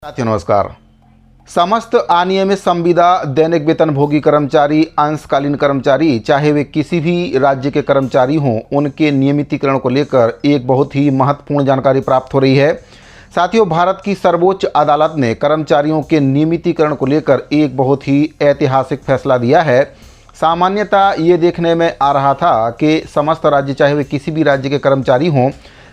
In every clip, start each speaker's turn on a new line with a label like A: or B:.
A: साथियों नमस्कार। समस्त अनियमित संविदा दैनिक वेतनभोगी कर्मचारी, अंशकालीन कर्मचारी, चाहे वे किसी भी राज्य के कर्मचारी हों, उनके नियमितीकरण को लेकर एक बहुत ही महत्वपूर्ण जानकारी प्राप्त हो रही है। साथियों, भारत की सर्वोच्च अदालत ने कर्मचारियों के नियमितीकरण को लेकर एक बहुत ही ऐतिहासिक फैसला दिया है। सामान्यतः ये देखने में आ रहा था कि समस्त राज्य, चाहे वे किसी भी राज्य के कर्मचारी हों,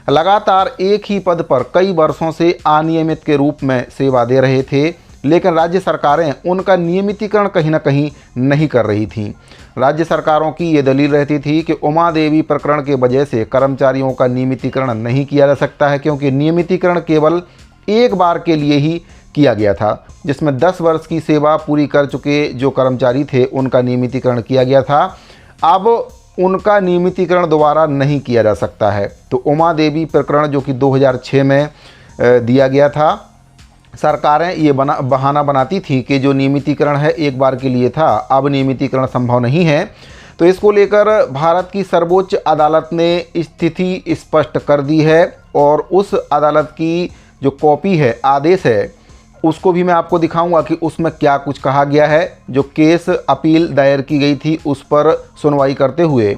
A: लगातार एक ही पद पर कई वर्षों से अनियमित के रूप में सेवा दे रहे थे, लेकिन राज्य सरकारें उनका नियमितीकरण कहीं ना कहीं नहीं कर रही थीं। राज्य सरकारों की ये दलील रहती थी कि उमा देवी प्रकरण के वजह से कर्मचारियों का नियमितीकरण नहीं किया जा सकता है, क्योंकि नियमितीकरण केवल एक बार के लिए ही किया गया था, जिसमें 10 वर्ष की सेवा पूरी कर चुके जो कर्मचारी थे उनका नियमितीकरण किया गया था। अब उनका नियमितीकरण दोबारा नहीं किया जा सकता है। तो उमा देवी प्रकरण जो कि 2006 में दिया गया था, सरकारें ये बहाना बनाती थी कि जो नियमितीकरण है एक बार के लिए था, अब नियमितीकरण संभव नहीं है। तो इसको लेकर भारत की सर्वोच्च अदालत ने स्थिति स्पष्ट कर दी है और उस अदालत की जो कॉपी है, आदेश है, उसको भी मैं आपको दिखाऊंगा कि उसमें क्या कुछ कहा गया है। जो केस अपील दायर की गई थी उस पर सुनवाई करते हुए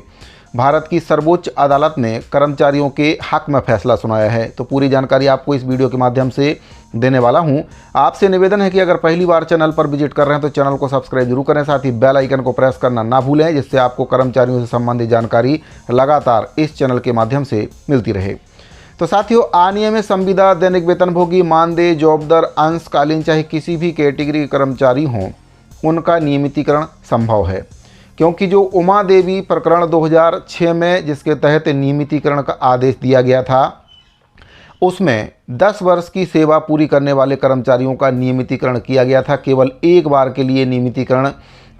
A: भारत की सर्वोच्च अदालत ने कर्मचारियों के हक में फैसला सुनाया है। तो पूरी जानकारी आपको इस वीडियो के माध्यम से देने वाला हूं। आपसे निवेदन है कि अगर पहली बार चैनल पर विजिट कर रहे हैं तो चैनल को सब्सक्राइब जरूर करें, साथ ही बेल आइकन को प्रेस करना ना भूलें, जिससे आपको कर्मचारियों से संबंधित जानकारी लगातार इस चैनल के माध्यम से मिलती रहे। तो साथियों, अनियमित संविदा दैनिक वेतनभोगी, मानदेय, जॉबदर, अंशकालीन, चाहे किसी भी कैटेगरी के कर्मचारी हों, उनका नियमितीकरण संभव है, क्योंकि जो उमा देवी प्रकरण 2006 में जिसके तहत नियमितीकरण का आदेश दिया गया था, उसमें 10 वर्ष की सेवा पूरी करने वाले कर्मचारियों का नियमितीकरण किया गया था। केवल एक बार के लिए नियमितीकरण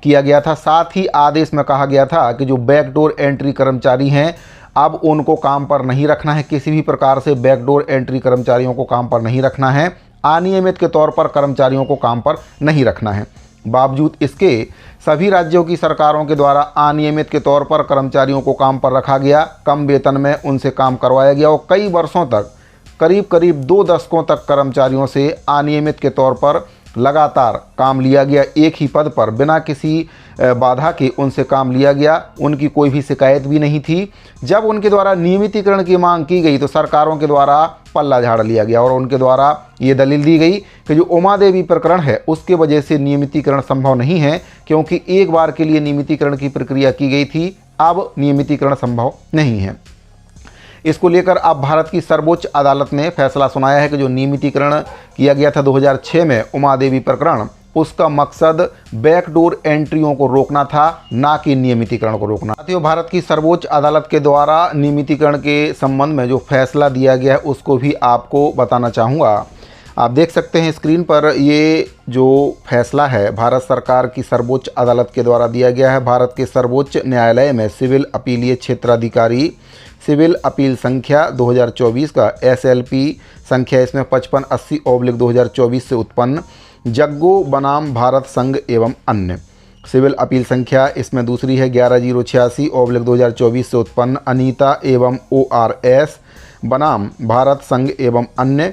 A: किया गया था। साथ ही आदेश में कहा गया था कि जो बैकडोर एंट्री कर्मचारी हैं, अब उनको काम पर नहीं रखना है। किसी भी प्रकार से बैकडोर एंट्री कर्मचारियों को काम पर नहीं रखना है। अनियमित के तौर पर कर्मचारियों को काम पर नहीं रखना है। बावजूद इसके सभी राज्यों की सरकारों के द्वारा अनियमित के तौर पर कर्मचारियों को काम पर रखा गया, कम वेतन में उनसे काम करवाया गया और कई वर्षों तक, करीब 2 दशकों तक कर्मचारियों से अनियमित के तौर पर लगातार काम लिया गया। एक ही पद पर बिना किसी बाधा के उनसे काम लिया गया। उनकी कोई भी शिकायत भी नहीं थी। जब उनके द्वारा नियमितीकरण की मांग की गई तो सरकारों के द्वारा पल्ला झाड़ लिया गया और उनके द्वारा ये दलील दी गई कि जो उमा देवी प्रकरण है उसके वजह से नियमितीकरण संभव नहीं है, क्योंकि एक बार के लिए नियमितीकरण की प्रक्रिया की गई थी, अब नियमितीकरण संभव नहीं है। इसको लेकर अब भारत की सर्वोच्च अदालत ने फैसला सुनाया है कि जो नियमितीकरण किया गया था 2006 में उमा देवी प्रकरण, उसका मकसद बैकडोर एंट्रियों को रोकना था, ना कि नियमितीकरण को रोकना। साथियों, भारत की सर्वोच्च अदालत के द्वारा नियमितीकरण के संबंध में जो फैसला दिया गया है उसको भी आपको बताना चाहूँगा। आप देख सकते हैं स्क्रीन पर, ये जो फैसला है भारत सरकार की सर्वोच्च अदालत के द्वारा दिया गया है। भारत के सर्वोच्च न्यायालय में सिविल अपीलीय क्षेत्राधिकारी सिविल अपील संख्या 2024 का SLP संख्या इसमें 5580/2024 से उत्पन्न जग्गो बनाम भारत संघ एवं अन्य। सिविल अपील संख्या इसमें दूसरी है 11086/2024 से उत्पन्न अनीता एवं ORS बनाम भारत संघ एवं अन्य।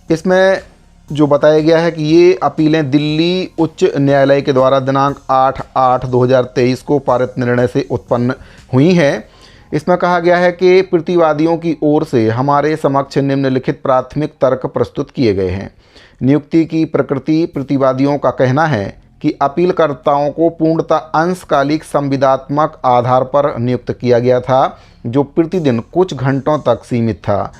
A: इसमें जो बताया गया है कि ये अपीलें दिल्ली उच्च न्यायालय के द्वारा दिनांक 8/8/2023 को पारित निर्णय से उत्पन्न हुई हैं। इसमें कहा गया है कि प्रतिवादियों की ओर से हमारे समक्ष निम्नलिखित प्राथमिक तर्क प्रस्तुत किए गए हैं। नियुक्ति की प्रकृति, प्रतिवादियों का कहना है कि अपीलकर्ताओं को पूर्णतः अंशकालिक संविदात्मक आधार पर नियुक्त किया गया था, जो प्रतिदिन कुछ घंटों तक सीमित था।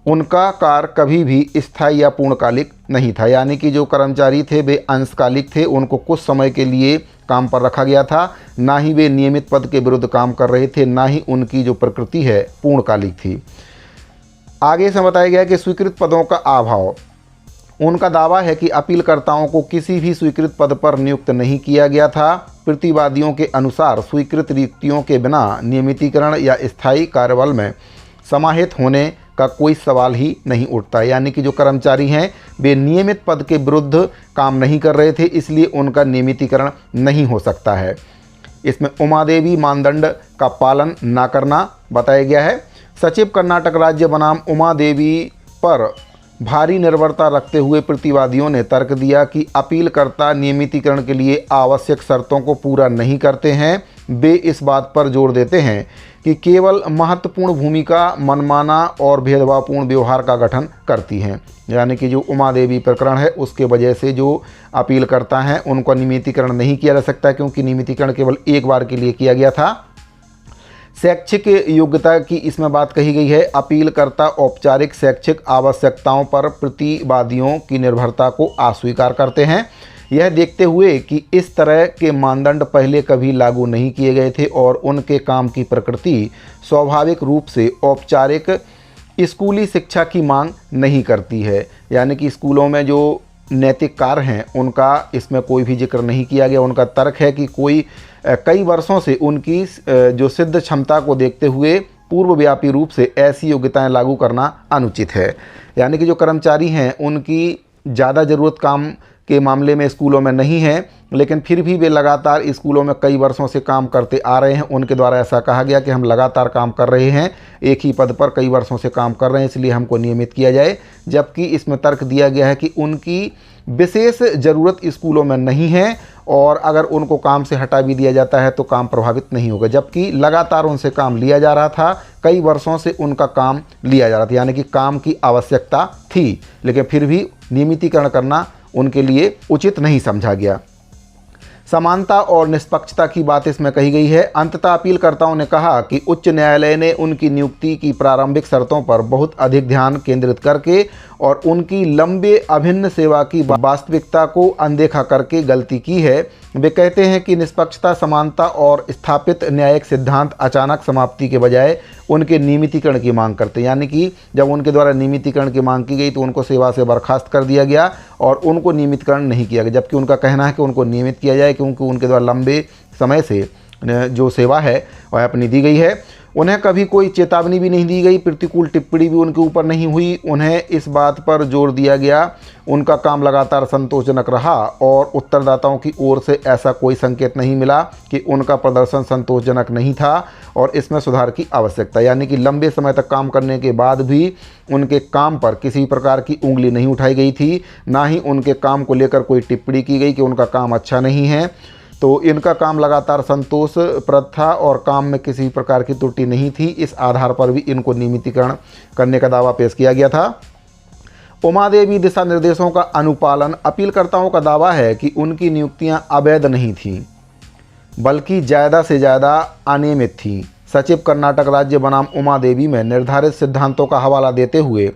A: उनका कार्य कभी भी स्थायी या पूर्णकालिक नहीं था, यानी कि जो कर्मचारी थे वे अंशकालिक थे, उनको कुछ समय के लिए काम पर रखा गया था। ना ही वे नियमित पद के विरुद्ध काम कर रहे थे, ना ही उनकी जो प्रकृति है पूर्णकालिक थी। आगे से बताया गया कि स्वीकृत पदों का अभाव। उनका दावा है कि अपीलकर्ताओं को किसी भी स्वीकृत पद पर नियुक्त नहीं किया गया था। प्रतिवादियों के अनुसार स्वीकृत रिक्तियों के बिना नियमितीकरण या स्थायी कार्यबल में समाहित होने का कोई सवाल ही नहीं उठता, यानी कि जो कर्मचारी हैं वे नियमित पद के विरुद्ध काम नहीं कर रहे थे, इसलिए उनका नियमितीकरण नहीं हो सकता है। इसमें उमा देवी मानदंड का पालन न करना बताया गया है। सचिव कर्नाटक राज्य बनाम उमा देवी पर भारी निर्भरता रखते हुए प्रतिवादियों ने तर्क दिया कि अपीलकर्ता नियमितीकरण के लिए आवश्यक शर्तों को पूरा नहीं करते हैं। वे इस बात पर जोर देते हैं कि केवल महत्वपूर्ण भूमिका मनमाना और भेदभावपूर्ण व्यवहार का गठन करती हैं। यानी कि जो उमा देवी प्रकरण है उसके वजह से जो अपीलकर्ता हैं उनको नियमितीकरण नहीं किया जा सकता, क्योंकि नियमितीकरण केवल एक बार के लिए किया गया था। शैक्षिक योग्यता की इसमें बात कही गई है। अपीलकर्ता औपचारिक शैक्षिक आवश्यकताओं पर प्रतिवादियों की निर्भरता को अस्वीकार करते हैं, यह देखते हुए कि इस तरह के मानदंड पहले कभी लागू नहीं किए गए थे और उनके काम की प्रकृति स्वाभाविक रूप से औपचारिक स्कूली शिक्षा की मांग नहीं करती है। यानी कि स्कूलों में जो नैतिक कार्य हैं उनका इसमें कोई भी जिक्र नहीं किया गया। उनका तर्क है कि कई वर्षों से उनकी जो सिद्ध क्षमता को देखते हुए पूर्वव्यापी रूप से ऐसी योग्यताएं लागू करना अनुचित है। यानी कि जो कर्मचारी हैं उनकी ज़्यादा ज़रूरत काम के मामले में स्कूलों में नहीं है, लेकिन फिर भी वे लगातार स्कूलों में कई वर्षों से काम करते आ रहे हैं। उनके द्वारा ऐसा कहा गया कि हम लगातार काम कर रहे हैं, एक ही पद पर कई वर्षों से काम कर रहे हैं, इसलिए हमको नियमित किया जाए। जबकि इसमें तर्क दिया गया है कि उनकी विशेष ज़रूरत स्कूलों में नहीं है और अगर उनको काम से हटा भी दिया जाता है तो काम प्रभावित नहीं होगा। जबकि लगातार उनसे काम लिया जा रहा था, कई वर्षों से उनका काम लिया जा रहा था, यानी कि काम की आवश्यकता थी, लेकिन फिर भी नियमितीकरण करना उनके लिए उचित नहीं समझा गया। समानता और निष्पक्षता की बात इसमें कही गई है। अंततः अपीलकर्ताओं ने कहा कि उच्च न्यायालय ने उनकी नियुक्ति की प्रारंभिक शर्तों पर बहुत अधिक ध्यान केंद्रित करके और उनकी लंबे अभिन्न सेवा की वास्तविकता को अनदेखा करके गलती की है। वे कहते हैं कि निष्पक्षता, समानता और स्थापित न्यायिक सिद्धांत अचानक समाप्ति के बजाय उनके नियमितीकरण की मांग करते हैं। यानी कि जब उनके द्वारा नियमितीकरण की मांग की गई तो उनको सेवा से बर्खास्त कर दिया गया और उनको नियमितीकरण नहीं किया गया, जबकि उनका कहना है कि उनको नियमित किया जाए, क्योंकि उनके द्वारा लंबे समय से जो सेवा है वह अपनी दी गई है। उन्हें कभी कोई चेतावनी भी नहीं दी गई, प्रतिकूल टिप्पणी भी उनके ऊपर नहीं हुई। उन्हें इस बात पर जोर दिया गया उनका काम लगातार संतोषजनक रहा और उत्तरदाताओं की ओर से ऐसा कोई संकेत नहीं मिला कि उनका प्रदर्शन संतोषजनक नहीं था और इसमें सुधार की आवश्यकता। यानी कि लंबे समय तक काम करने के बाद भी उनके काम पर किसी प्रकार की उंगली नहीं उठाई गई थी, ना ही उनके काम को लेकर कोई टिप्पणी की गई कि उनका काम अच्छा नहीं है। तो इनका काम लगातार संतोषप्रद था और काम में किसी प्रकार की त्रुटि नहीं थी। इस आधार पर भी इनको नियमितीकरण करने का दावा पेश किया गया था। उमा देवी दिशा निर्देशों का अनुपालन। अपीलकर्ताओं का दावा है कि उनकी नियुक्तियां अवैध नहीं थीं, बल्कि ज़्यादा से ज़्यादा अनियमित थीं। सचिव कर्नाटक राज्य बनाम उमा देवी में निर्धारित सिद्धांतों का हवाला देते हुए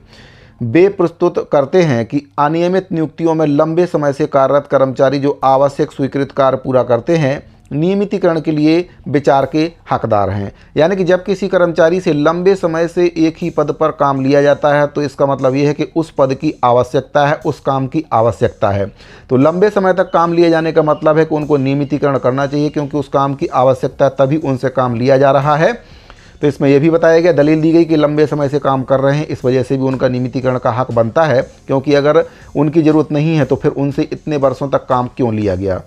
A: वे प्रस्तुत करते हैं कि अनियमित नियुक्तियों में लंबे समय से कार्यरत कर्मचारी जो आवश्यक स्वीकृत कार्य पूरा करते हैं नियमितीकरण के लिए विचार के हकदार हैं। यानी कि जब किसी कर्मचारी से लंबे समय से एक ही पद पर काम लिया जाता है तो इसका मतलब ये है कि उस पद की आवश्यकता है, उस काम की आवश्यकता है। तो लंबे समय तक काम लिए जाने का मतलब है कि उनको नियमितीकरण करना चाहिए, क्योंकि उस काम की आवश्यकता तभी उनसे काम लिया जा रहा है। तो इसमें यह भी बताया गया, दलील दी गई कि लंबे समय से काम कर रहे हैं, इस वजह से भी उनका नियमितीकरण का हक बनता है, क्योंकि अगर उनकी ज़रूरत नहीं है तो फिर उनसे इतने वर्षों तक काम क्यों लिया गया।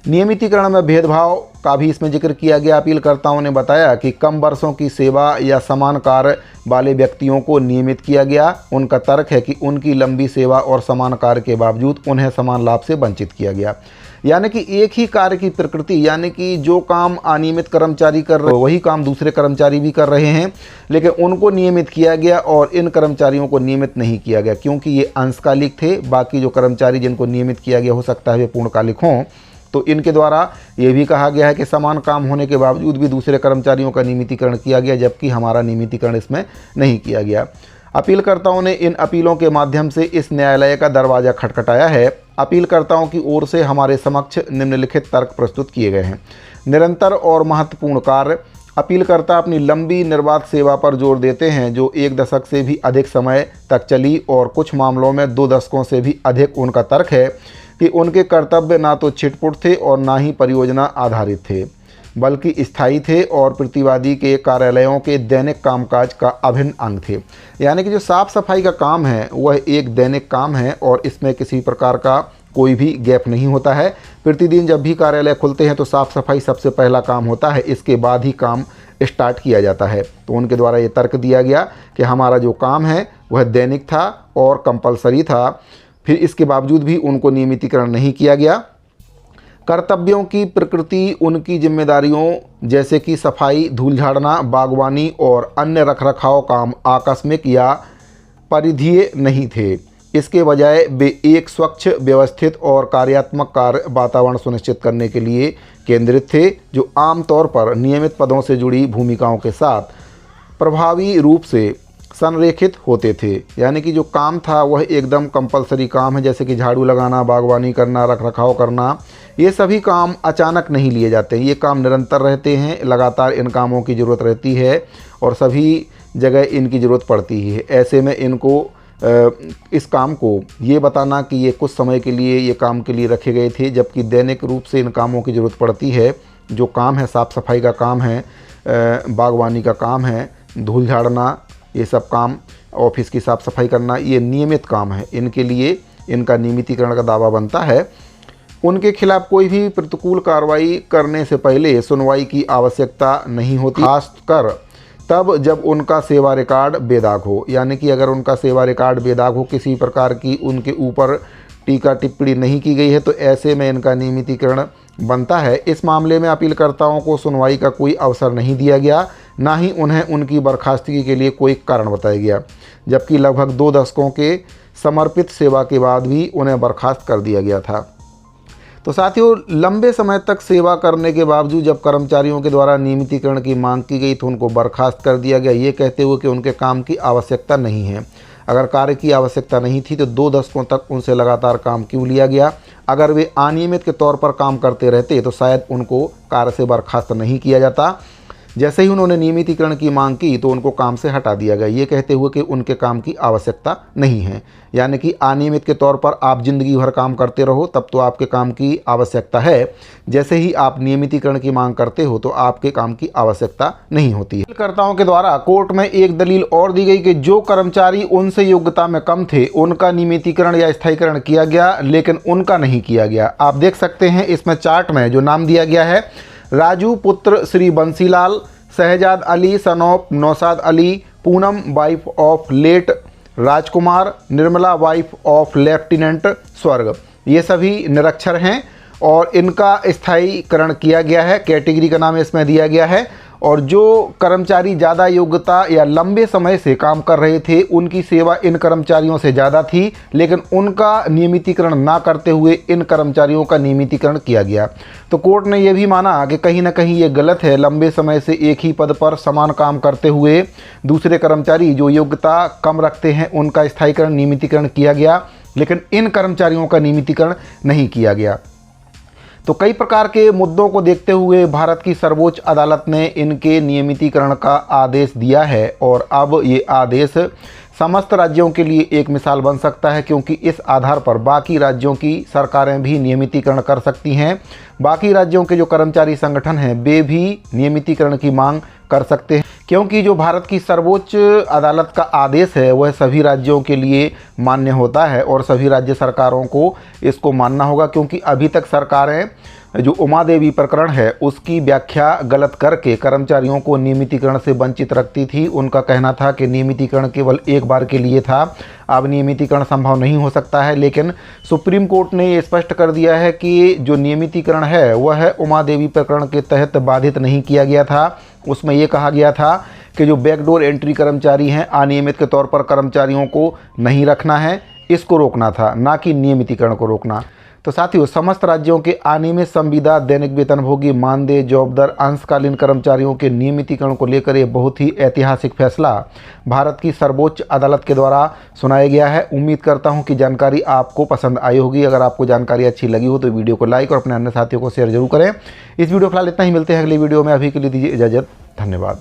A: नियमितीकरण में भेदभाव का भी इसमें जिक्र किया गया। अपीलकर्ताओं ने बताया कि कम वर्षों की सेवा या समान कार्य वाले व्यक्तियों को नियमित किया गया। उनका तर्क है कि उनकी लंबी सेवा और समान कार्य के बावजूद उन्हें समान लाभ से वंचित किया गया। यानी कि एक ही कार्य की प्रकृति, यानी कि जो काम अनियमित कर्मचारी कर रहे वही काम दूसरे कर्मचारी भी कर रहे हैं, लेकिन उनको नियमित किया गया और इन कर्मचारियों को नियमित नहीं किया गया, क्योंकि ये अंशकालिक थे। बाकी जो कर्मचारी जिनको नियमित किया गया हो सकता है वे पूर्णकालिक हों। तो इनके द्वारा ये भी कहा गया है कि समान काम होने के बावजूद भी दूसरे कर्मचारियों का नियमितीकरण किया गया, जबकि हमारा नियमितीकरण इसमें नहीं किया गया। अपीलकर्ताओं ने इन अपीलों के माध्यम से इस न्यायालय का दरवाज़ा खटखटाया है। अपीलकर्ताओं की ओर से हमारे समक्ष निम्नलिखित तर्क प्रस्तुत किए गए हैं। निरंतर और महत्वपूर्ण कार्य। अपीलकर्ता अपनी लंबी निर्बाध सेवा पर जोर देते हैं, जो 1 दशक से भी अधिक समय तक चली और कुछ मामलों में 2 दशकों से भी अधिक। उनका तर्क है कि उनके कर्तव्य ना तो छिटपुट थे और ना ही परियोजना आधारित थे, बल्कि स्थायी थे और प्रतिवादी के कार्यालयों के दैनिक कामकाज का अभिन्न अंग थे। यानी कि जो साफ़ सफाई का काम है वह एक दैनिक काम है और इसमें किसी प्रकार का कोई भी गैप नहीं होता है। प्रतिदिन जब भी कार्यालय खुलते हैं तो साफ़ सफाई सबसे पहला काम होता है, इसके बाद ही काम स्टार्ट किया जाता है। तो उनके द्वारा ये तर्क दिया गया कि हमारा जो काम है वह दैनिक था और कंपलसरी था, फिर इसके बावजूद भी उनको नियमितीकरण नहीं किया गया। कर्तव्यों की प्रकृति उनकी जिम्मेदारियों जैसे कि सफाई, धूल झाड़ना, बागवानी और अन्य रखरखाव काम आकस्मिक या परिधीय नहीं थे। इसके बजाय वे एक स्वच्छ, व्यवस्थित और कार्यात्मक कार्य वातावरण सुनिश्चित करने के लिए केंद्रित थे, जो आमतौर पर नियमित पदों से जुड़ी भूमिकाओं के साथ प्रभावी रूप से संरेखित होते थे। यानी कि जो काम था वह एकदम कंपलसरी काम है, जैसे कि झाड़ू लगाना, बागवानी करना, रखरखाव करना। ये सभी काम अचानक नहीं लिए जाते हैं, ये काम निरंतर रहते हैं, लगातार इन कामों की ज़रूरत रहती है और सभी जगह इनकी ज़रूरत पड़ती ही है। ऐसे में इनको इस काम को ये बताना कि ये कुछ समय के लिए ये काम के लिए रखे गए थे, जबकि दैनिक रूप से इन कामों की ज़रूरत पड़ती है। जो काम है, साफ़ सफाई का काम है, बागवानी का काम है, धूल झाड़ना, ये सब काम, ऑफिस की साफ़ सफाई करना, ये नियमित काम है। इनके लिए इनका नियमितीकरण का दावा बनता है। उनके खिलाफ कोई भी प्रतिकूल कार्रवाई करने से पहले सुनवाई की आवश्यकता नहीं होती, खासकर तब जब उनका सेवा रिकॉर्ड बेदाग हो। यानी कि अगर उनका सेवा रिकॉर्ड बेदाग हो, किसी प्रकार की उनके ऊपर टीका टिप्पणी नहीं की गई है, तो ऐसे में इनका नियमितीकरण बनता है। इस मामले में अपीलकर्ताओं को सुनवाई का कोई अवसर नहीं दिया गया, ना ही उन्हें उनकी बर्खास्तगी के लिए कोई कारण बताया गया, जबकि लगभग 2 दशकों के समर्पित सेवा के बाद भी उन्हें बर्खास्त कर दिया गया था। तो साथियों, लंबे समय तक सेवा करने के बावजूद जब कर्मचारियों के द्वारा नियमितीकरण की मांग की गई तो उनको बर्खास्त कर दिया गया, ये कहते हुए कि उनके काम की आवश्यकता नहीं है। अगर कार्य की आवश्यकता नहीं थी तो 2 दशकों तक उनसे लगातार काम क्यों लिया गया? अगर वे अनियमित के तौर पर काम करते रहते तो शायद उनको कार्य से बर्खास्त नहीं किया जाता। जैसे ही उन्होंने नियमितीकरण की मांग की तो उनको काम से हटा दिया गया, ये कहते हुए कि उनके काम की आवश्यकता नहीं है। यानी कि अनियमित के तौर पर आप ज़िंदगी भर काम करते रहो तब तो आपके काम की आवश्यकता है, जैसे ही आप नियमितीकरण की मांग करते हो तो आपके काम की आवश्यकता नहीं होती है। कर्ताओं के द्वारा कोर्ट में एक दलील और दी गई कि जो कर्मचारी उनसे योग्यता में कम थे उनका नियमितीकरण या स्थायीकरण किया गया, लेकिन उनका नहीं किया गया। आप देख सकते हैं इसमें चार्ट में जो नाम दिया गया है, राजू पुत्र Shri Bansilal, Shahzad Ali son of Naushad Ali, Poonam wife of late Rajkumar, Nirmala wife of lieutenant स्वर्ग, ये सभी निरक्षर हैं और इनका स्थायीकरण किया गया है। कैटेगरी का नाम इसमें दिया गया है। और जो कर्मचारी ज़्यादा योग्यता या लंबे समय से काम कर रहे थे उनकी सेवा इन कर्मचारियों से ज़्यादा थी, लेकिन उनका नियमितीकरण ना करते हुए इन कर्मचारियों का नियमितीकरण किया गया। तो कोर्ट ने यह भी माना कि कहीं ना कहीं ये गलत है, लंबे समय से एक ही पद पर समान काम करते हुए दूसरे कर्मचारी जो योग्यता कम रखते हैं उनका स्थायीकरण, नियमितीकरण किया गया, लेकिन इन कर्मचारियों का नियमितीकरण नहीं किया गया। तो कई प्रकार के मुद्दों को देखते हुए भारत की सर्वोच्च अदालत ने इनके नियमितीकरण का आदेश दिया है और अब ये आदेश समस्त राज्यों के लिए एक मिसाल बन सकता है, क्योंकि इस आधार पर बाकी राज्यों की सरकारें भी नियमितीकरण कर सकती हैं। बाकी राज्यों के जो कर्मचारी संगठन हैं वे भी नियमितीकरण की मांग कर सकते हैं, क्योंकि जो भारत की सर्वोच्च अदालत का आदेश है वह सभी राज्यों के लिए मान्य होता है और सभी राज्य सरकारों को इसको मानना होगा, क्योंकि अभी तक सरकारें जो उमा देवी प्रकरण है उसकी व्याख्या गलत करके कर्मचारियों को नियमितीकरण से वंचित रखती थी। उनका कहना था कि नियमितीकरण केवल एक बार के लिए था, अब नियमितीकरण संभव नहीं हो सकता है। लेकिन सुप्रीम कोर्ट ने ये स्पष्ट कर दिया है कि जो नियमितीकरण है वह उमा देवी प्रकरण के तहत बाधित नहीं किया गया था। उसमें ये कहा गया था कि जो बैकडोर एंट्री कर्मचारी हैं, अनियमित के तौर पर कर्मचारियों को नहीं रखना है, इसको रोकना था, ना कि नियमितीकरण को रोकना। तो साथियों, समस्त राज्यों के अनियमित संविदा, दैनिक वेतनभोगी, मानदेय, जॉबदार, अंशकालीन कर्मचारियों के नियमितीकरण को लेकर ये बहुत ही ऐतिहासिक फैसला भारत की सर्वोच्च अदालत के द्वारा सुनाया गया है। उम्मीद करता हूं कि जानकारी आपको पसंद आई होगी। अगर आपको जानकारी अच्छी लगी हो तो वीडियो को लाइक और अपने अन्य साथियों को शेयर जरूर करें। इस वीडियो फिलहाल इतना ही, मिलते हैं अगली वीडियो में। अभी के लिए दीजिए इजाज़त, धन्यवाद।